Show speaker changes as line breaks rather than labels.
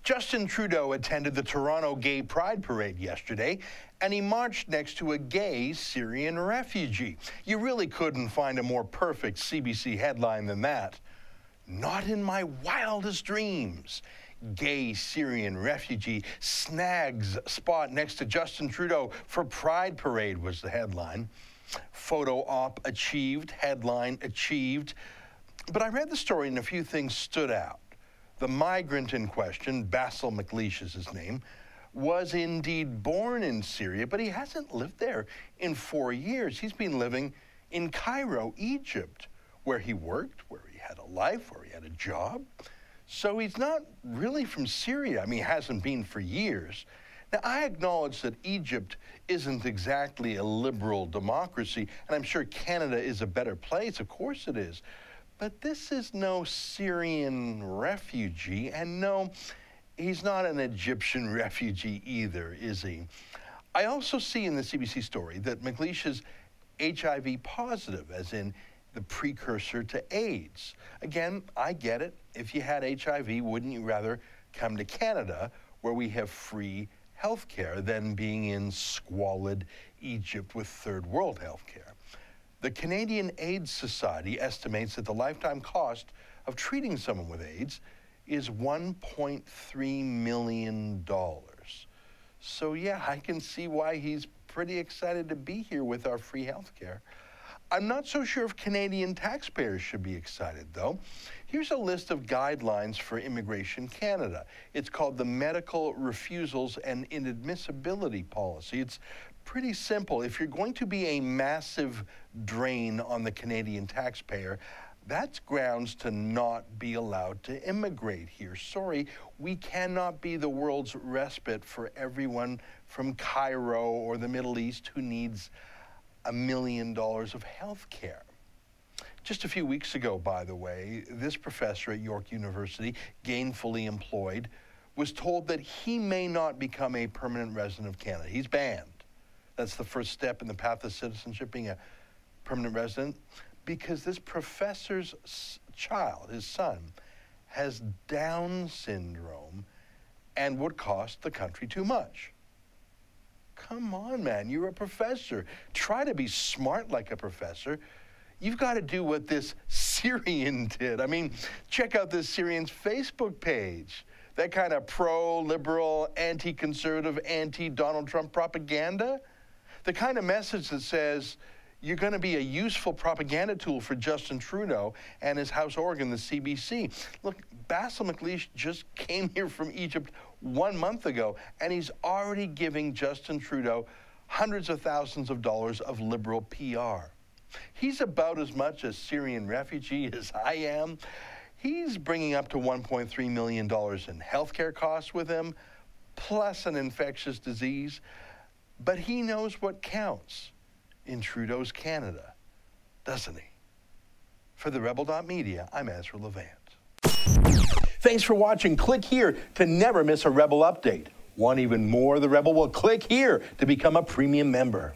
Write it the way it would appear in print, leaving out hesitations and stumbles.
Justin Trudeau attended the Toronto Gay Pride Parade yesterday, and he marched next to a gay Syrian refugee. You really couldn't find a more perfect CBC headline than that. Not in my wildest dreams. Gay Syrian refugee snags spot next to Justin Trudeau for Pride Parade was the headline. Photo op achieved, headline achieved. But I read the story and a few things stood out. The migrant in question, Basil McLeish is his name, was indeed born in Syria, but he hasn't lived there in 4 years. He's been living in Cairo, Egypt, where he worked, where he had a life, where he had a job. So he's not really from Syria. I mean, he hasn't been for years. Now, I acknowledge that Egypt isn't exactly a liberal democracy, and I'm sure Canada is a better place. Of course it is. But this is no Syrian refugee, and no, he's not an Egyptian refugee either, is he? I also see in the CBC story that McLeish is HIV positive, as in the precursor to AIDS. Again, I get it. If you had HIV, wouldn't you rather come to Canada, where we have free health care, than being in squalid Egypt with third world health care? The Canadian AIDS Society estimates that the lifetime cost of treating someone with AIDS is $1.3 million. So yeah, I can see why he's pretty excited to be here with our free health care. I'm not so sure if Canadian taxpayers should be excited, though. Here's a list of guidelines for Immigration Canada. It's called the Medical Refusals and Inadmissibility Policy. It's pretty simple. If you're going to be a massive drain on the Canadian taxpayer, that's grounds to not be allowed to immigrate here. Sorry, we cannot be the world's respite for everyone from Cairo or the Middle East who needs $1 million of health care. Just a few weeks ago, by the way, this professor at York University, gainfully employed, was told that he may not become a permanent resident of Canada. He's banned. That's the first step in the path of citizenship, being a permanent resident, because this professor's child, his son, has Down syndrome and would cost the country too much. Come on, man, you're a professor. Try to be smart like a professor. You've got to do what this Syrian did. I mean, check out this Syrian's Facebook page. That kind of pro-liberal, anti-conservative, anti-Donald Trump propaganda. The kind of message that says, you're going to be a useful propaganda tool for Justin Trudeau and his house organ, the CBC. Look, Basil McLeish just came here from Egypt 1 month ago, and he's already giving Justin Trudeau hundreds of thousands of dollars of liberal PR. He's about as much a Syrian refugee as I am. He's bringing up to $1.3 million in healthcare costs with him, plus an infectious disease. But he knows what counts in Trudeau's Canada, doesn't he? For TheRebel.media, I'm Ezra Levant. Thanks for watching. Click here to never miss a Rebel update. Want even more of The Rebel? Well, click here to become a premium member.